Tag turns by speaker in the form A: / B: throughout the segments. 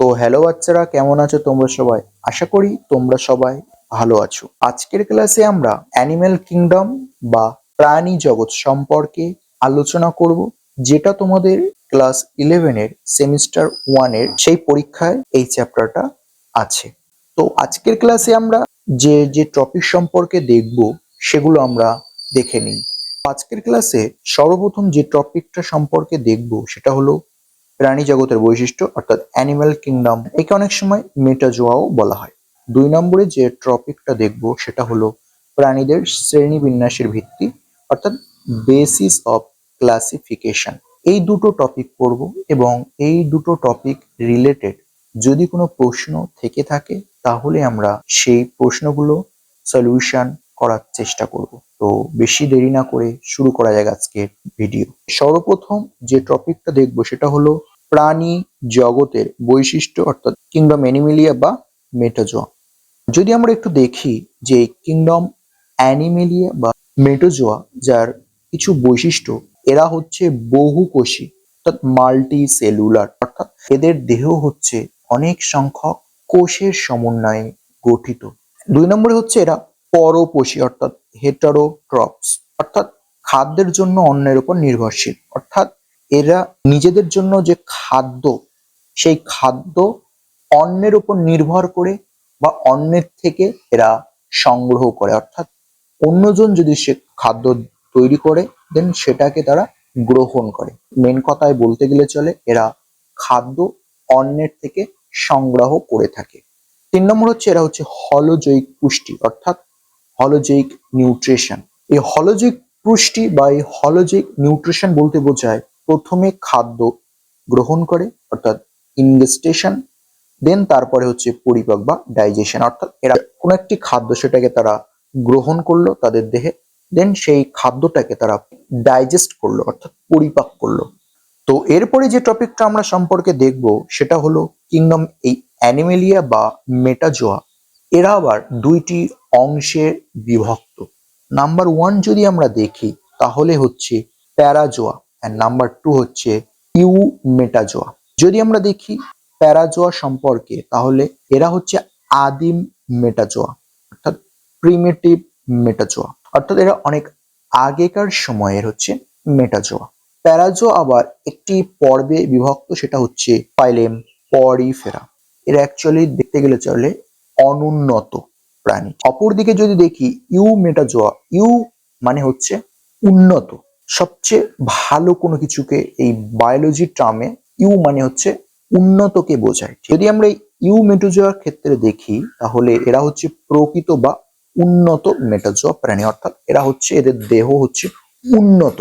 A: তো হ্যালো বাচ্চারা, কেমন আছো তোমরা সবাই? আশা করি তোমরা সবাই ভালো আছো। আজকের ক্লাসে আমরা অ্যানিম্যাল কিংডম বা প্রাণী জগৎ সম্পর্কে আলোচনা করব, যেটা তোমাদের ক্লাস 11 এর সেমিস্টার 1 এর সেই পরীক্ষায় এই চ্যাপ্টারটা আছে। তো আজকের ক্লাসে আমরা যে যে টপিক সম্পর্কে দেখব সেগুলো আমরা দেখে নিই। আজকের ক্লাসে সর্বপ্রথম যে টপিকটা সম্পর্কে দেখব সেটা হলো প্রাণী জগতের বৈশিষ্ট্য, অর্থাৎ অ্যানিম্যাল কিংডম। একে অনেক সময় মেটাজোয়াও বলা হয়। 2 নম্বরে যে টপিকটা দেখব সেটা হলো প্রাণীদের শ্রেণীবিন্যাসের ভিত্তি, অর্থাৎ বেসিস অফ ক্লাসিফিকেশন। এই দুটো টপিক পড়ব এবং এই দুটো টপিক রিলেটেড যদি কোনো প্রশ্ন থেকে থাকে তাহলে আমরা সেই প্রশ্নগুলো সলিউশন করার চেষ্টা করব। তো বেশি দেরি না করে শুরু করা যাক আজকের ভিডিও। সর্বপ্রথম যে টপিকটা দেখব সেটা হলো প্রাণী জগতের বৈশিষ্ট্য, অর্থাৎ কিংডম অ্যানিমেলিয়া বা মেটাজোয়া। যদি আমরা একটু দেখি যে কিংডম অ্যানিমেলিয়া বা মেটাজোয়া, যার কিছু বৈশিষ্ট্য, এরা হচ্ছে বহুকোষী, অর্থাৎ মাল্টি সেলুলার, অর্থাৎ এদের দেহ হচ্ছে অনেক সংখ্যক কোষের সমন্বয়ে গঠিত। 2 নম্বরে হচ্ছে এরা পরপোষী, অর্থাৎ হেটারোট্রপস, অর্থাৎ খাদ্যের জন্য অন্যের উপর নির্ভরশীল, অর্থাৎ এরা নিজেদের জন্য যে খাদ্য, সেই খাদ্য অন্যের উপর নির্ভর করে বা অন্যের থেকে এরা সংগ্রহ করে, অর্থাৎ অন্যজন যদি সে খাদ্য তৈরি করে দেন সেটাকে তারা গ্রহণ করে। মেন কথায় বলতে গেলে চলে, এরা খাদ্য অন্যের থেকে সংগ্রহ করে থাকে। 3 নম্বর হচ্ছে এরা হচ্ছে হলোজৈক পুষ্টি, অর্থাৎ হলোজৈক নিউট্রিশন। এই হলোজৈক পুষ্টি বা এই হলোজৈক নিউট্রিশন বলতে বোঝায় প্রথমে খাদ্য গ্রহণ করে, অর্থাৎ ইনগেস্টেশন, দেন তারপরে হচ্ছে পরিপাক বা ডাইজেশন, অর্থাৎ এরা কোনো একটি খাদ্য সেটাকে তারা গ্রহণ করলো তাদের দেহে, দেন সেই খাদ্যটাকে তারা ডাইজেস্ট করলো, অর্থাৎ পরিপাক করলো। তো এরপরে যে টপিকটা আমরা সম্পর্কে দেখব সেটা হলো কিংডম এই অ্যানিমেলিয়া বা মেটাজোয়া। এরা আবার দুইটি অংশে বিভক্ত। নাম্বার 1 যদি আমরা দেখি তাহলে হচ্ছে প্যারাজোয়া, আর নাম্বার 2 হচ্ছে ইউমেটাজোয়া। যদি আমরা দেখি প্যারাজোয়া সম্পর্কে তাহলে এরা হচ্ছে আদিম মেটাজোয়া, অর্থাৎ প্রিমিটিভ মেটাজোয়া, অর্থাৎ এরা অনেক আগেকার সময়ের হচ্ছে মেটাজোয়া। প্যারাজোয়া আবার একটি পর্বে বিভক্ত, সেটা হচ্ছে ফাইলেম পরিফেরা। এরা অ্যাকচুয়ালি দেখতে গেলে চলে অনুন্নত প্রাণী। অপরদিকে যদি দেখি ইউমেটাজোয়া, ইউ মানে হচ্ছে উন্নত, সবচেয়ে ভালো কোনো কিছুকে এই বায়োলজি টার্মে ইউ মানে হচ্ছে উন্নতকে বোঝায়। যদি আমরা ইউমেটাজোয়ার ক্ষেত্রে দেখি তাহলে এরা হচ্ছে প্রকৃত বা উন্নত মেটাজোয়া প্রাণী, অর্থাৎ এরা হচ্ছে এদের দেহ হচ্ছে উন্নত।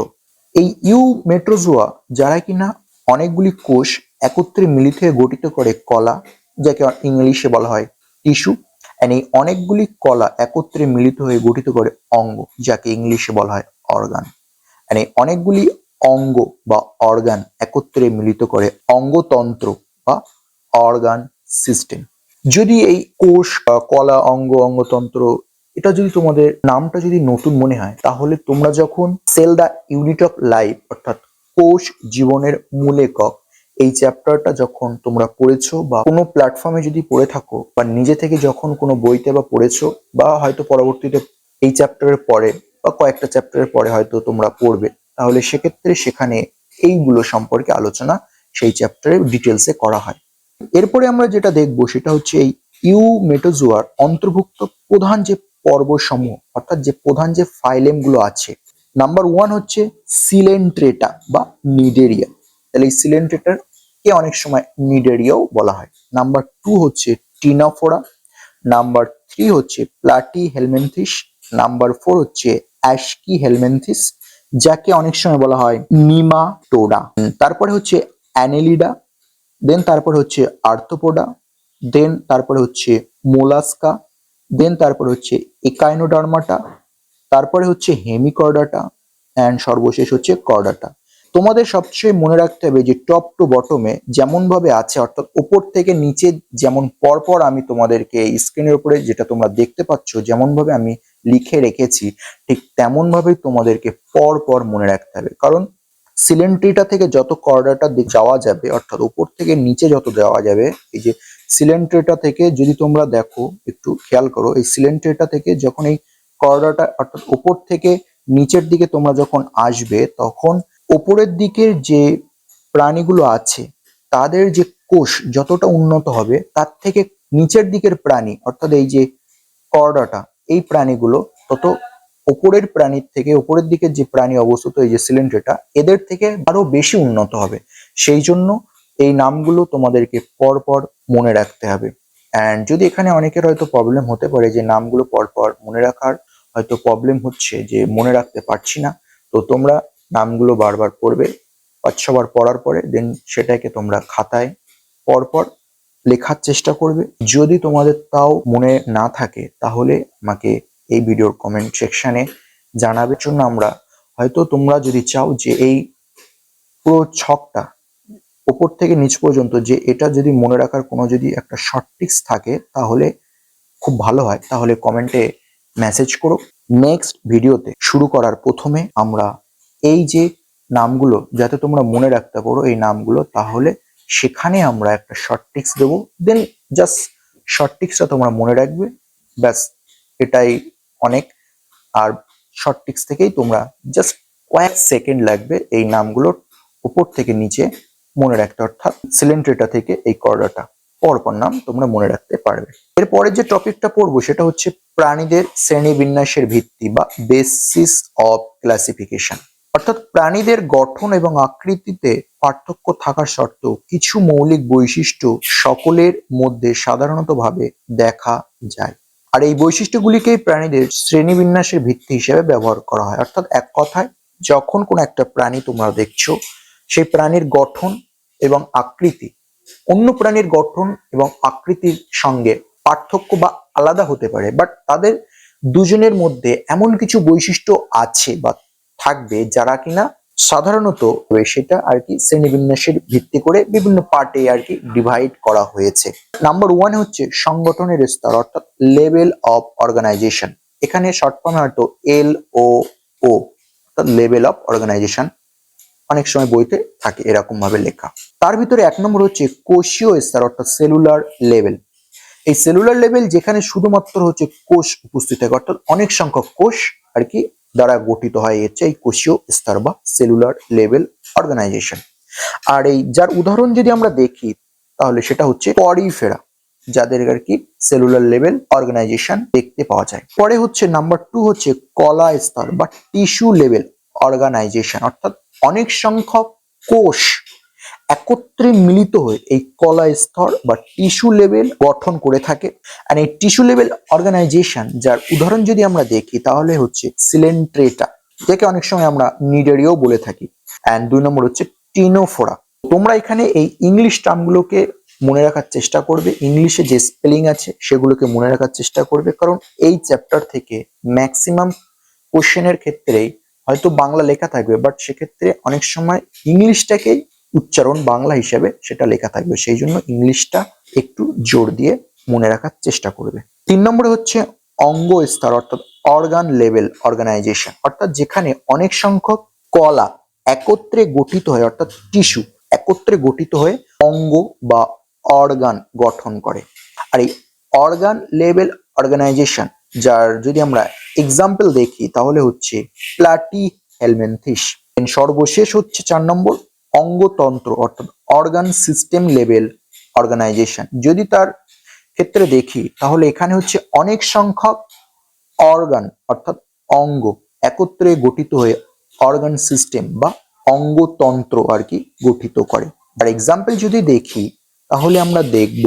A: এই ইউমেটাজোয়া যারা কিনা অনেকগুলি কোষ একত্রে মিলিত হয়ে গঠিত করে কলা, যাকে ইংলিশে বলা হয় টিস্যু, এন্ড এই অনেকগুলি কলা একত্রে মিলিত হয়ে গঠিত করে অঙ্গ, যাকে ইংলিশে বলা হয় অর্গান। এন্ড এই অনেকগুলি অঙ্গ বা অর্গান একত্রে মিলিত করে অঙ্গতন্ত্র বা অর্গান সিস্টেম। যদি এই কোষ, কলা, অঙ্গ, অঙ্গতন্ত্র, এটা যদি তোমাদের নামটা যদি নতুন মনে হয় তাহলে তোমরা যখন cell the unit of life, অর্থাৎ কোষ জীবনের মূল একক, এই চ্যাপ্টারটা যখন তোমরা পড়েছো বা কোনো প্ল্যাটফর্মে যদি পড়ে থাকো বা নিজে থেকে যখন কোনো বইতে বা পড়েছো বা হয়তো পরবর্তীতে এই চ্যাপ্টারের পরে বা কয়েকটা চ্যাপ্টারের পরে হয়তো তোমরা পড়বে, তাহলে সেক্ষেত্রে সেখানে এইগুলো সম্পর্কে আলোচনা সেই চ্যাপ্টারে ডিটেলসে করা হয়। এরপরে আমরা যেটা দেখবো সেটা হচ্ছে এই ইউমেটাজোয়ার অন্তর্ভুক্ত প্রধান যে পর্বসমূহ, অর্থাৎ যে প্রধান যে ফাইলেম গুলো আছে। নাম্বার 1 হচ্ছে সিলেন্ট্রেটা বা নিডেরিয়া, তাহলে এই সিলেন্ট্রেটার কে অনেক সময় নিডেরিয়াও বলা হয়। নাম্বার 2 হচ্ছে টিনাফোরা, নাম্বার 3 হচ্ছে প্লাটি হেলমেন্থিস, নাম্বার 4 হচ্ছে অ্যাশকি হেলমেন্থিস, যাকে অনেক সময় বলা হয় নিমাটোডা। তারপরে হচ্ছে অ্যানেলিডা, দেন তারপরে হচ্ছে আর্থোপোডা, দেন তারপরে হচ্ছে মোলাস্কা, দেন তারপরে হচ্ছে একাইনোডার্মাটা, তারপরে হচ্ছে হেমিকর্ডাটা, অ্যান্ড সর্বশেষ হচ্ছে কর্ডাটা। তোমাদের সবচেয়ে মনে রাখতে হবে যে টপ টু বটমে যেমন ভাবে আছে, অর্থাৎ উপর থেকে নিচে যেমন পরপর আমি তোমাদেরকে স্ক্রিনের উপরে যেটা তোমরা দেখতে পাচ্ছ যেমন ভাবে আমি লিখে রেখেছি, ঠিক তেমন ভাবেই তোমাদেরকে পরপর মনে রাখতে হবে। কারণ সিলিন্ড্রিটা থেকে যত কর্ডাটা যাওয়া যাবে, অর্থাৎ উপর থেকে নিচে যত যাওয়া যাবে, এই যে সিলিন্ড্রিটা থেকে যদি তোমরা দেখো, একটু খেয়াল করো, এই সিলিন্ড্রিটা থেকে যখন এই কর্ডাটা অর্থাৎ উপর থেকে নিচের দিকে তোমরা যখন আসবে, তখন ওপরের দিকের যে প্রাণীগুলো আছে তাদের যে কোষ যতটা উন্নত হবে, তার থেকে নিচের দিকের প্রাণী অর্থাৎ এই যে কর্ডাটা, এই প্রাণীগুলো তত ওপরের প্রাণীর থেকে, ওপরের দিকের যে প্রাণী অবস্থিত এই যে সিলিন্ড্রিটা, এদের থেকে আরো বেশি উন্নত হবে। সেই জন্য এই নামগুলো তোমাদেরকে পরপর মনে রাখতে হবে। অ্যান্ড যদি এখানে অনেকের হয়তো প্রবলেম হতে পারে যে নামগুলো পরপর মনে রাখার হয়তো প্রবলেম হচ্ছে, যে মনে রাখতে পারছি না, তো তোমরা নামগুলো বারবার পড়বে, 5-6 বার পড়ার পরে দেন সেটাকে তোমরা খাতায় পরপর লেখার চেষ্টা করবে। যদি তোমাদের তাও মনে না থাকে তাহলে আমাকে এই ভিডিওর কমেন্ট সেকশনে জানাবে। জন্য আমরা হয়তো তোমরা যদি চাও যে এই পুরো ছকটা উপর থেকে নিচ পর্যন্ত, যে এটা যদি মনে রাখার কোনো যদি একটা শর্ট ট্রিক্স থাকে তাহলে খুব ভালো হয়, তাহলে কমেন্টে মেসেজ করো। নেক্সট ভিডিওতে শুরু করার প্রথমে আমরা এই যে নামগুলো যাতে তোমরা মনে রাখতে পারো এই নামগুলো, তাহলে সেখানে আমরা একটা শর্ট ট্রিক্স দেবো। দেন জাস্ট শর্ট ট্রিক্সটা তোমরা মনে রাখবে, ব্যাস এটাই অনেক। আর শর্ট ট্রিক্স থেকেই তোমরা জাস্ট কয়েক সেকেন্ড লাগবে এই নামগুলোর উপর থেকে নিচে মনে রাখতে, অর্থাৎ সিলিন্ড্রিটা থেকে এই কর্ডাটা পরপর নাম তোমরা মনে রাখতে পারবে। এরপরে যে টপিকটা পড়বো সেটা হচ্ছে প্রাণীদের শ্রেণীবিন্যাসের ভিত্তি বা বেসিস অফ ক্লাসিফিকেশন। অর্থাৎ প্রাণীদের গঠন এবং আকৃতিতে পার্থক্য থাকা সত্ত্বেও কিছু মৌলিক বৈশিষ্ট্য সকলের মধ্যে সাধারণতভাবে দেখা যায়। আর এই বৈশিষ্ট্যগুলিকেই প্রাণীদের শ্রেণীবিন্যাসের ভিত্তি হিসেবে ব্যবহার করা হয়। অর্থাৎ এক কথায়, যখন কোনো একটা প্রাণী তোমরা দেখছো, সেই প্রাণীর গঠন এবং আকৃতি অন্য প্রাণীর গঠন এবং আকৃতির সঙ্গে পার্থক্য বা আলাদা হতে পারে, বাট তাদের দুজনের মধ্যে এমন কিছু বৈশিষ্ট্য আছে বা থাকবে যারা কিনা সাধারণত সেটা আর কি শ্রেণীবিন্যাসের ভিত্তি করে বিভিন্ন পার্টে আর কি ডিভাইড করা হয়েছে। নাম্বার 1 হচ্ছে সংগঠনের স্তর, অর্থাৎ লেভেল অফ অর্গানাইজেশন। এখানে শর্ট ফর্মে হয়তো LOO, অর্থাৎ লেভেল অফ অর্গানাইজেশন, অনেক সময় বইতে থাকে এরকম ভাবে লেখা। তার ভিতরে 1 নম্বর হচ্ছে কোষীয় স্তর, অর্থাৎ সেলুলার লেভেল। এই সেলুলার লেভেল যেখানে শুধুমাত্র হচ্ছে কোষ উপস্থিত থাকে, অর্থাৎ অনেক সংখ্যক কোষ আর কি দ্বারা গঠিত হয়, হচ্ছে এই কোষীয় স্তর বা সেলুলার লেভেল অর্গানাইজেশন। আর এই যার উদাহরণ যদি আমরা দেখি তাহলে সেটা হচ্ছে পরিফেরা, যাদের আর কি সেলুলার লেভেল অর্গানাইজেশন দেখতে পাওয়া যায়। পরে হচ্ছে নাম্বার 2 হচ্ছে কলা স্তর বা টিস্যু লেভেল অর্গানাইজেশন, অর্থাৎ অনেক সংখ্যক কোষ একত্রে মিলিত হয়ে এই কলা স্তর বা টিস্যু লেভেল গঠন করে থাকে। আর এই টিস্যু লেভেল অর্গানাইজেশন যার উদাহরণ যদি আমরা দেখি তাহলে হচ্ছে সিলেন্ট্রেটা, যাকে অনেক সময় আমরা নিডেরিও বলে থাকি। অ্যান্ড 2 নম্বর হচ্ছে টিনোফোরা। তোমরা এখানে এই ইংলিশ টার্মগুলোকে মনে রাখার চেষ্টা করবে, ইংলিশে যে স্পেলিং আছে সেগুলোকে মনে রাখার চেষ্টা করবে, কারণ এই চ্যাপ্টার থেকে ম্যাক্সিমাম কোশ্চেনের ক্ষেত্রেই হয়তো বাংলা লেখা থাকবে, বাট সেক্ষেত্রে অনেক সময় ইংলিশটাকেই উচ্চারণ বাংলা হিসেবে সেটা লেখা থাকবে, সেই জন্য ইংলিশটা একটু জোর দিয়ে মনে রাখার চেষ্টা করবে। 3 নম্বরে হচ্ছে অঙ্গ স্তর, অর্থাৎ অর্গান লেভেল অর্গানাইজেশন, অর্থাৎ যেখানে অনেক সংখ্যক কলা একত্রে গঠিত হয়, অর্থাৎ টিস্যু একত্রে গঠিত হয়ে অঙ্গ বা অর্গান গঠন করে। আর এই অর্গান লেভেল অর্গানাইজেশন যার যদি আমরা এক্সাম্পল দেখি তাহলে হচ্ছে প্লাটি হেলমেন্থিস। সর্বশেষ হচ্ছে 4 নম্বর অঙ্গতন্ত্র, অর্থাৎ অর্গান সিস্টেম লেভেল অর্গানাইজেশন। যদি তার ক্ষেত্রে দেখি তাহলে এখানে হচ্ছে অনেক সংখ্যক অর্গান অর্থাৎ অঙ্গ একত্রে গঠিত হয়ে অর্গান সিস্টেম বা অঙ্গতন্ত্র আর কি গঠিত করে। আর এক্সাম্পল যদি দেখি তাহলে আমরা দেখব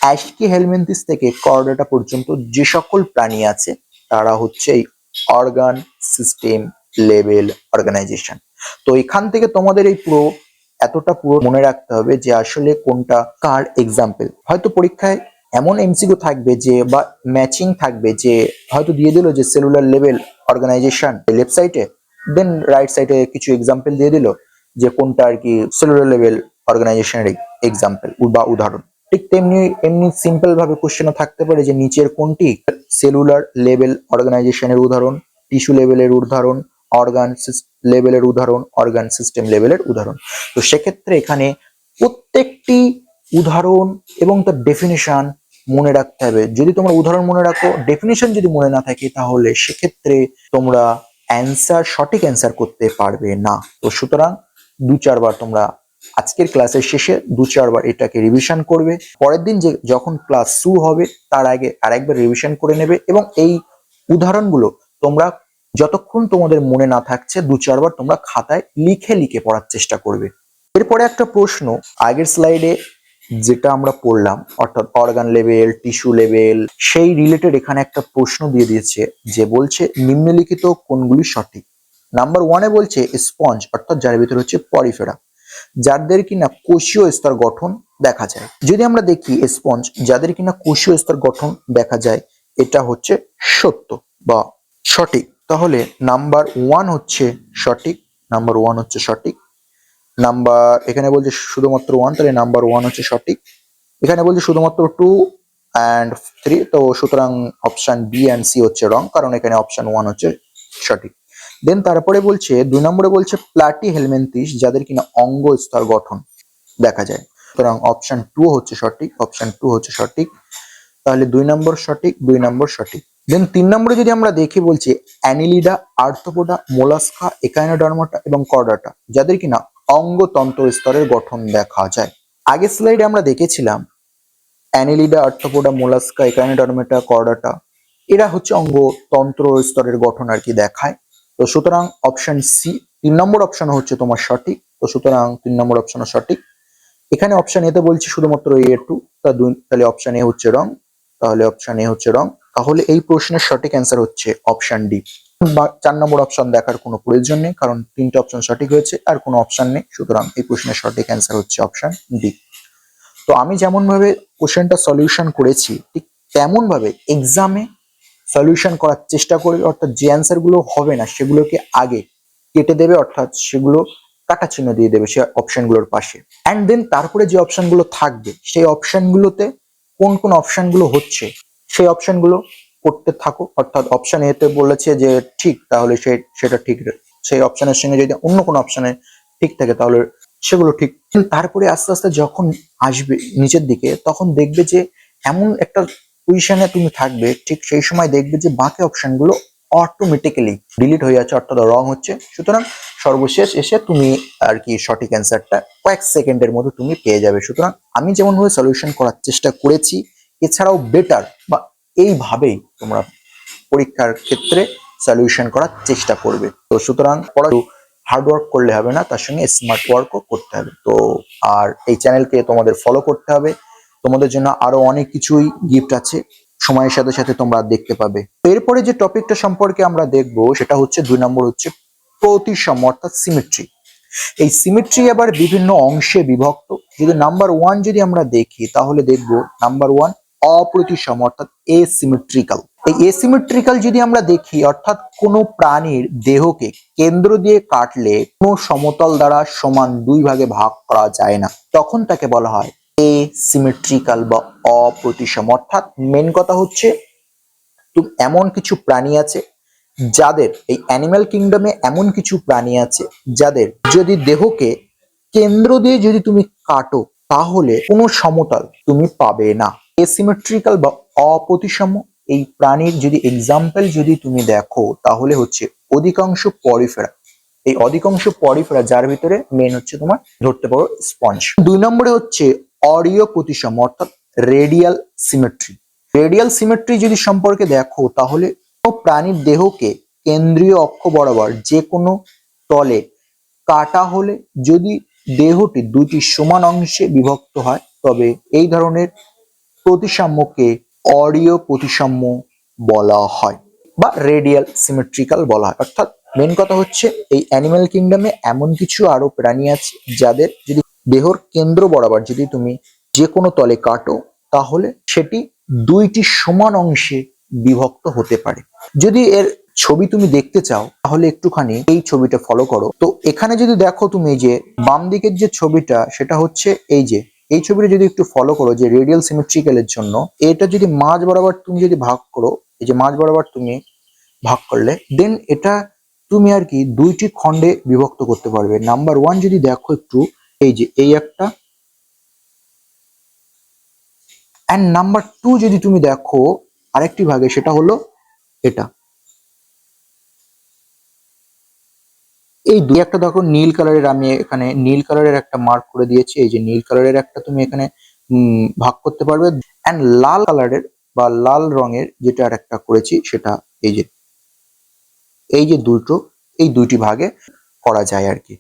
A: অ্যাশকি হেলমেন্থিস থেকে কর্ডাটা পর্যন্ত যে সকল প্রাণী আছে তারা হচ্ছে এই অর্গান সিস্টেম লেভেল অর্গানাইজেশন। তো এখান থেকে তোমাদের এই এতটা পুরো মনে রাখতে হবে যে আসলে কোনটা কার এক্সাম্পল। হয়তো পরীক্ষায় এমন এমসিকিউ থাকবে যে বা ম্যাচিং থাকবে, যে হয়তো দিয়ে দিল যে সেলুলার লেভেল অর্গানাইজেশন লেফট সাইডে, দেন রাইট সাইডে কিছু এক্সাম্পল দিয়ে দিল যে কোনটা আর কি সেলুলার লেভেল অর্গানাইজেশনের এক্সাম্পল বা উদাহরণ। ঠিক তেমনি এমনি সিম্পল ভাবে কোশ্চেনও থাকতে পারে যে নিচের কোনটি সেলুলার লেভেল অর্গানাইজেশনের উদাহরণ, টিস্যু লেভেলের উদাহরণ, অর্গান লেভেলের উদাহরণ, অর্গান সিস্টেম লেভেলের উদাহরণ। তো সেক্ষেত্রে এখানে প্রত্যেকটি উদাহরণ এবং তার ডেফিনেশন মনে রাখতে হবে। যদি তোমরা উদাহরণ মনে রাখো, ডেফিনেশন যদি মনে না থাকে, তাহলে সেক্ষেত্রে তোমরা সঠিক অ্যান্সার করতে পারবে না। তো সুতরাং 2-4 বার তোমরা আজকের ক্লাসের শেষে 2-4 বার এটাকে রিভিশন করবে। পরের দিন যখন ক্লাস শুরু হবে তার আগে আরেকবার রিভিশন করে নেবে, এবং এই উদাহরণগুলো তোমরা যতক্ষণ তোমাদের মনে না থাকছে 2-4 বার তোমরা খাতায় লিখে লিখে পড়ার চেষ্টা করবে। এরপরে একটা প্রশ্ন আগের স্লাইডে যেটা আমরা পড়লাম, অর্থাৎ অর্গান লেভেল, টিস্যু লেভেল, সেই রিলেটেড এখানে একটা প্রশ্ন দিয়ে দিয়েছে, যে বলছে নিম্নলিখিত কোনগুলি সঠিক। নাম্বার 1-এ বলছে স্পঞ্জ, অর্থাৎ যার ভিতরে হচ্ছে পরিফেরা, যাদের কিনা কোষীয় স্তর গঠন দেখা যায়। যদি আমরা দেখি স্পঞ্জ যাদের কিনা কোষীয় স্তর গঠন দেখা যায়, এটা হচ্ছে সত্য বা সঠিক। তাহলে নাম্বার 1 হচ্ছে সঠিক, নাম্বার 1 হচ্ছে সঠিক। এখানে বলছে শুধুমাত্র 1, তাহলে নাম্বার 1 হচ্ছে সঠিক। এখানে বলছে শুধুমাত্র 2 and 3, তো সুতরাং অপশন বি এন্ড সি হচ্ছে রং, কারণ এখানে অপশন 1 হচ্ছে সঠিক। দেন তারপরে বলছে 2 নম্বরে বলছে প্লাটি হেলমিনথিস, যাদের কিনা অঙ্গ স্তর গঠন দেখা যায়। সুতরাং অপশন 2 হচ্ছে সঠিক, অপশন 2 হচ্ছে সঠিক। তাহলে 2 নম্বর সঠিক, 2 নম্বর সঠিক। দেন 3 নম্বরে যদি আমরা দেখি, বলছে অ্যানিলিডা, আর্থ্রোপোডা, মোলাস্কা, একাইনোডার্মাটা এবং কর্ডাটা, যাদের কিনা অঙ্গতন্ত্র স্তরের গঠন দেখা যায়। আগের স্লাইডে আমরা দেখেছিলাম Annelida, arthropoda, mollusca, Echinodermata, chordata, এরা হচ্ছে অঙ্গতন্ত্র স্তরের গঠন আর কি দেখায়। তো সুতরাং অপশন সি 3 নম্বর অপশন হচ্ছে তোমার সঠিক। তো সুতরাং 3 নম্বর অপশন সঠিক। এখানে অপশন এতে বলছে শুধুমাত্র A2, তাহলে অপশন এ হচ্ছে রং, তাহলে অপশন এ হচ্ছে রং। তাহলে এই প্রশ্নের সঠিক অ্যান্সার হচ্ছে অপশন ডি। 4 নম্বর অপশন দেখার কোনো প্রয়োজন নেই, কারণ 3টে অপশন সঠিক হয়েছে, আর কোনো অপশন নেই। সুতরাং এই প্রশ্নের সঠিক অ্যান্সার হচ্ছে অপশন ডি। তো আমি যেমন ভাবে কোশ্চেনটা সলিউশন করেছি, ঠিক তেমন ভাবে এক্সামে সলিউশন করার চেষ্টা করবে, অর্থাৎ যে অ্যান্সার গুলো হবে না সেগুলোকে আগে কেটে দেবে, অর্থাৎ সেগুলো কাটা চিহ্ন দিয়ে দেবে সে অপশনগুলোর পাশে। অ্যান্ড দেন তারপরে যে অপশনগুলো থাকবে, সেই অপশনগুলোতে কোন কোন অপশনগুলো হচ্ছে সেই অপশনগুলো করতে থাকো। অর্থাৎ অপশন এতে বলেছে যে ঠিক, তাহলে সেটা ঠিক, সেই অপশনের সঙ্গে যদি অন্য কোনো অপশনে ঠিক থাকে তাহলে সেগুলো ঠিক। তারপরে আস্তে আস্তে যখন আসবে নিচের দিকে, তখন দেখবে যে এমন একটা পজিশনে তুমি থাকবে, ঠিক সেই সময় দেখবে যে বাকি অপশনগুলো অটোমেটিক্যালি ডিলিট হয়ে যাচ্ছে, অর্থাৎ রং হচ্ছে। সুতরাং সর্বশেষ এসে তুমি আর কি সঠিক অ্যান্সারটা কয়েক সেকেন্ডের মধ্যে তুমি পেয়ে যাবে। সুতরাং আমি যেমন ভাবে সলিউশন করার চেষ্টা করেছি, এছাড়াও বেটার বা এইভাবেই তোমরা পরীক্ষার ক্ষেত্রে সলিউশন করার চেষ্টা করবে। তো সুতরাং হার্ড ওয়ার্ক করলে হবে না, তার সঙ্গে স্মার্ট ওয়ার্কও করতে হবে। তো আর এই চ্যানেলকে তোমাদের ফলো করতে হবে, তোমাদের জন্য আরো অনেক কিছুই গিফট আছে, সময়ের সাথে সাথে তোমরা দেখতে পাবে। এরপরে যে টপিকটা সম্পর্কে আমরা দেখবো সেটা হচ্ছে 2 নম্বর হচ্ছে প্রতিসাম্য, অর্থাৎ সিমেট্রি। এই সিমেট্রি আবার বিভিন্ন অংশে বিভক্ত। যদি নাম্বার 1 যদি আমরা দেখি, তাহলে দেখবো নাম্বার 1 অপ্রতিসম, অর্থাৎ এসিমেট্রিক্যাল। এই এসিমেট্রিক্যাল যদি আমরা দেখি, অর্থাৎ কোনো প্রাণীর দেহকে কেন্দ্র দিয়ে কাটলে কোনো সমতল দ্বারা সমান 2 ভাগে ভাগ করা যায় না, তখন তাকে বলা হয় এসিমেট্রিক্যাল বা অপ্রতিসম। অর্থাৎ মেন কথা হচ্ছে এমন কিছু প্রাণী আছে যাদের, এই অ্যানিম্যাল কিংডমে এমন কিছু প্রাণী আছে যাদের যদি দেহকে কেন্দ্র দিয়ে যদি তুমি কাটো, তাহলে কোনো সমতল তুমি পাবে না। এসিমেট্রিক্যাল বা অপ্রতিসম এই প্রাণীর যদি এক্সাম্পল যদি তুমি দেখো, তাহলে হচ্ছে অধিকাংশ পরিফেরা। এই অধিকাংশ পরিফেরা যার ভিতরে মেন হচ্ছে তোমার ধরতে পারো স্পঞ্জ। 2 নম্বরে হচ্ছে অরীয় প্রতিসম, অর্থাৎ রেডিয়াল সিমেট্রি। রেডিয়াল সিমেট্রি যদি সম্পর্কে দেখো, তাহলে কোনো প্রাণীর দেহকে কেন্দ্রীয় অক্ষ বরাবর যে কোনো তলে কাটা হলে যদি দেহটি 2টি সমান অংশে বিভক্ত হয়, তবে এই ধরনের প্রতিসাম্যকে অরীয় প্রতিসাম্য বলা হয় বা রেডিয়াল সিমেট্রিক্যাল বলা হয়। অর্থাৎ মেন কথা হচ্ছে এই অ্যানিম্যাল কিংডমে এমন কিছু আরো প্রাণী আছে যাদের যদি দেহর কেন্দ্র বরাবর যদি তুমি যে কোনো তলে কাটো, তাহলে সেটি 2টি সমান অংশে বিভক্ত হতে পারে। যদি এর ছবি তুমি দেখতে চাও, তাহলে একটুখানি এই ছবিটা ফলো করো। তো এখানে যদি দেখো তুমি যে বাম দিকের যে ছবিটা, সেটা হচ্ছে এই ছবিটা যদি একটু ফলো করো, যে রেডিয়াল সিমেট্রিক্যালের জন্য এটা যদি মাঝ বরাবর তুমি যদি ভাগ করো, এই যে মাঝ বরাবর তুমি ভাগ করলে, দেন এটা তুমি আর কি দুইটি খণ্ডে বিভক্ত করতে পারবে। নাম্বার ওয়ান যদি দেখো একটু, এই যে এই একটা, অ্যান্ড নাম্বার টু যদি তুমি দেখো আরেকটি ভাগে, সেটা হলো এটা। এই দুই একটা দেখো নীল কালারের, আমি এখানে নীল কালারের একটা মার্ক করে দিয়েছি। এই যে নীল কালারের একটা তুমি এখানে ভাগ করতে পারবে, অ্যান্ড লাল কালারের বা লাল রঙের যেটা আর একটা করেছি সেটা এই যে, এই যে দুটো, এই দুইটি ভাগে করা যায় আর কি।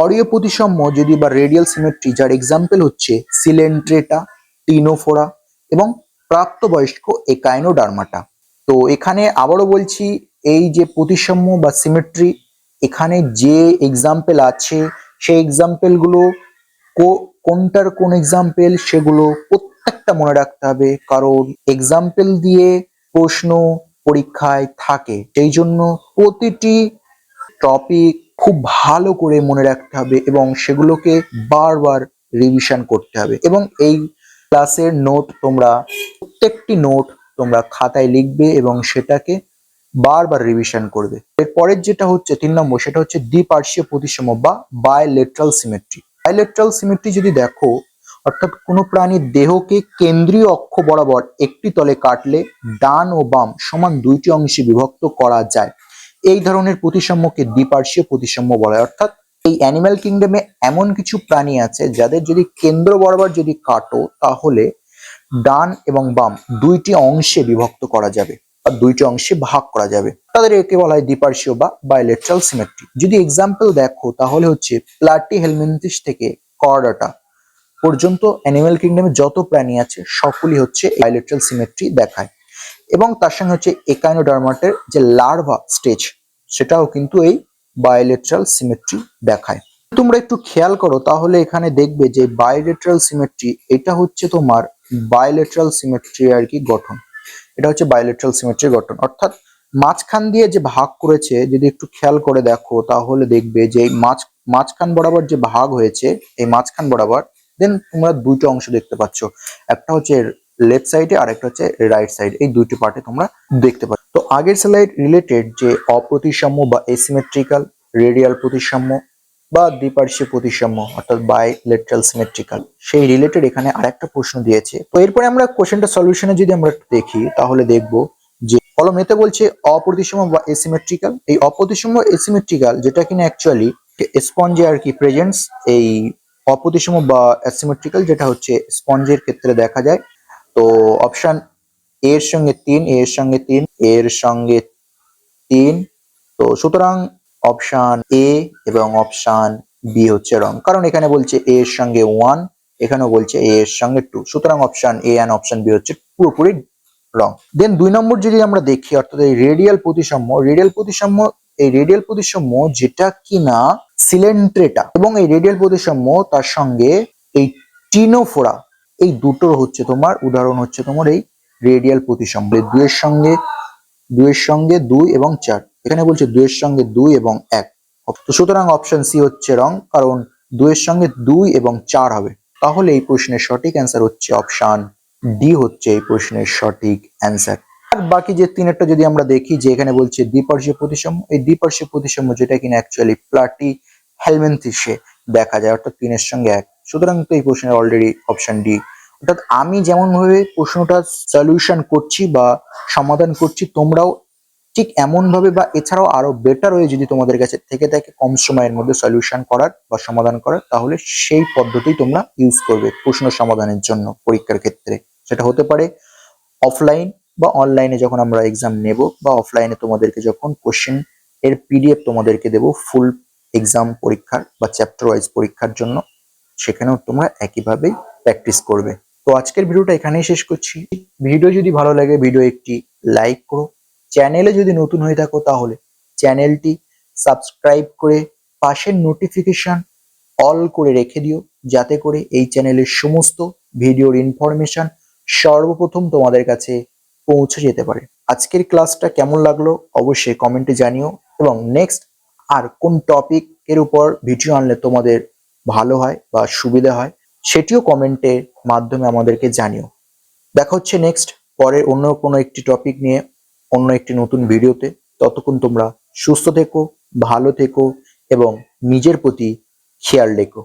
A: অরীয় প্রতিসাম্য যদি বা রেডিয়াল সিমেট্রি, যার এক্সাম্পল হচ্ছে সিলেন্ট্রেটা, টিনোফোরা এবং প্রাপ্তবয়স্ক একাইনোডার্মাটা। তো এখানে আবারও বলছি, এই যে প্রতিসাম্য বা সিমেট্রি, এখানে যে এক্সাম্পল আছে সেই এক্সাম্পল গুলো কোনটার কোন এক্সাম্পল সেগুলো প্রত্যেকটা মনে রাখতে হবে, কারণ এক্সাম্পল দিয়ে প্রশ্ন পরীক্ষায় থাকে। সেই জন্য প্রতিটি টপিক খুব ভালো করে মনে রাখতে হবে এবং সেগুলোকে বারবার রিভিশন করতে হবে। এবং এই ক্লাসের নোট তোমরা, প্রত্যেকটি নোট তোমরা খাতায় লিখবে এবং সেটাকে বারবার রিভিশন করবে। এরপরের যেটা হচ্ছে 3 নম্বর, সেটা হচ্ছে দ্বিপার্শ্বীয় প্রতিসাম্য বা বায়োলেট্রাল সিমেট্রি। বায়োলেট্রাল সিমেট্রি যদি দেখো, অর্থাৎ কোনো প্রাণীর দেহকে কেন্দ্রীয় অক্ষ বরাবর একটি তলে কাটলে ডান ও বাম সমান দুইটি অংশে বিভক্ত করা যায়, এই ধরনের প্রতিসাম্যকে দ্বিপার্শ্বীয় প্রতিসাম্য বলা হয়। অর্থাৎ এই অ্যানিম্যাল কিংডমে এমন কিছু প্রাণী আছে যাদের যদি কেন্দ্র বরাবর যদি কাটো, তাহলে ডান এবং বাম দুইটি অংশে বিভক্ত করা যাবে বা দুইটি অংশে ভাগ করা যাবে, তাদের একে বলা হয় দ্বিপার্শ্বীয় বা বায়োলেট্রাল সিমেট্রি। যদি এক্সাম্পল দেখো তাহলে হচ্ছে প্লাটি হেলমিনথিস থেকে কর্ডাটা পর্যন্ত অ্যানিম্যাল কিংডমে যত প্রাণী আছে সকলই হচ্ছে বায়োলেট্রাল সিমেট্রি দেখায়। এবং তার সঙ্গে হচ্ছে একাইনোডার্মাটের যে লার্ভা স্টেজ, সেটাও কিন্তু এই বায়োলেট্রাল সিমেট্রি দেখায়। তোমরা একটু খেয়াল করো তাহলে এখানে দেখবে যে বায়োলেট্রাল সিমেট্রি, এটা হচ্ছে তোমার বায়োলেট্রাল সিমেট্রি আর কি গঠন। এটা হচ্ছে বায়োলেট্রাল সিমেট্রির গঠন, অর্থাৎ মাঝখান দিয়ে যে ভাগ করেছে, যদি একটু খেয়াল করে দেখো তাহলে দেখবে যে এই মাঝখান বরাবর যে ভাগ হয়েছে, এই মাঝখান বরাবর দেন তোমরা দুটো অংশ দেখতে পাচ্ছ, একটা হচ্ছে লেফট সাইডে আর একটা হচ্ছে রাইট সাইড, এই দুইটি পার্টে তোমরা দেখতে পাচ্ছ। তো আগের স্লাইড রিলেটেড যে অপ্রতিসাম্য বা এসিমেট্রিক্যাল, রেডিয়াল প্রতিসাম্য বা দ্বিপার্শ্বীয় প্রতিসাম্য অর্থাৎ বায়োলেট্রাল সিমেট্রিক্যাল, সেই রিলেটেড এখানে আরেকটা প্রশ্ন দিয়েছে। তো এরপরে আমরা কোশ্চেনটা সলিউশনে যদি আমরা একটু দেখি তাহলে দেখবো যে কলম এতে বলছে অপ্রতিসাম্য বা এসিমেট্রিক্যাল। এই অপ্রতিসাম্য এসিমেট্রিক্যাল যেটা কিনা অ্যাকচুয়ালি স্পঞ্জে আর কি প্রেজেন্টস, এই অপ্রতিসাম্য বা অ্যাসিমেট্রিক্যাল যেটা হচ্ছে স্পঞ্জের ক্ষেত্রে দেখা যায়। তো অপশন এর সঙ্গে 3, এর সঙ্গে 3, এর সঙ্গে 3, তো সুতরাং অপশন এ এবং অপশন বি হচ্ছে রং, কারণ এখানে বলছে এ এর সঙ্গে 1, এখানেও বলছে এ এর সঙ্গে 2, সুতরাং option A and option B হচ্ছে পুরোপুরি রং। দেন 2 নম্বর যদি আমরা দেখি, অর্থাৎ এই রেডিয়াল প্রতিসাম্য, এই রেডিয়াল প্রতিসাম্য যেটা কিনা সিলেন্ট্রেটা এবং এই রেডিয়াল প্রতিসাম্য তার সঙ্গে এই টিনোফোরা, এই দুটোর হচ্ছে তোমার উদাহরণ হচ্ছে তোমার এই রেডিয়াল প্রতিসাম্য। 2 এর সঙ্গে 2 এবং 4, এখানে বলছে 2 এর সঙ্গে 2 এবং 1, তো সুতরাং অপশন সি হচ্ছে রং, কারণ 2 এর সঙ্গে 2 এবং 4 হবে। তাহলে এই প্রশ্নের সঠিক অ্যান্সার হচ্ছে অপশন ডি হচ্ছে এই প্রশ্নের সঠিক অ্যান্সার। আর বাকি যে 3টা যদি আমরা দেখি, যে এখানে বলছে দ্বিপার্শ্বীয় প্রতিসাম্য, এই দ্বিপার্শ্বীয় প্রতিসাম্য যেটা কিনা অ্যাকচুয়ালি প্লাটি হেলমিনথিসে দেখা যায়, অর্থাৎ 3 এর সঙ্গে 1, সুতরাং তো এই প্রশ্নের অলরেডি অপশন ডি। অর্থাৎ আমি যেমন ভাবে প্রশ্নটা সলিউশন করছি বা সমাধান করছি, তোমরাও ঠিক এমন ভাবে বা এছাড়াও আরো বেটার হয়ে যদি তোমাদের কাছে থেকে থাকে কম সময়ের মধ্যে সলিউশন করার বা সমাধান করার, তাহলে সেই পদ্ধতি তোমরা ইউজ করবে প্রশ্ন সমাধানের জন্য পরীক্ষার ক্ষেত্রে। সেটা হতে পারে অফলাইন বা অনলাইনে, যখন আমরা এক্সাম নেব, বা অফলাইনে তোমাদেরকে যখন কোশ্চেন এর পিডিএফ তোমাদেরকে দেবো ফুল এক্সাম পরীক্ষার বা চ্যাপ্টার ওয়াইজ পরীক্ষার জন্য, সেখানেও তোমরা একইভাবেই প্র্যাকটিস করবে। তো আজকের ভিডিওটা এখানেই শেষ করছি। ভিডিও যদি ভালো লাগে ভিডিও একটি লাইক করো, চ্যানেলে যদি নতুন হয়ে থাকো তাহলে চ্যানেলটি সাবস্ক্রাইব করে পাশের নোটিফিকেশন অল করে রেখে দিও, যাতে করে এই চ্যানেলের সমস্ত ভিডিওর ইনফরমেশন সর্বপ্রথম তোমাদের কাছে পৌঁছে যেতে পারে। আজকের ক্লাসটা কেমন লাগলো অবশ্যই কমেন্টে জানিও, এবং নেক্সট আর কোন টপিক এর উপর ভিডিও আনলে তোমাদের ভালো হয় বা সুবিধা হয় সেটিও কমেন্টের মাধ্যমে আমাদেরকে জানিও। দেখা হচ্ছে নেক্সট পরের অন্য কোনো একটি টপিক নিয়ে অন্য একটি নতুন ভিডিওতে। ততক্ষণ তোমরা সুস্থ থেকো, ভালো থেকো এবং নিজের প্রতি খেয়াল রেখো।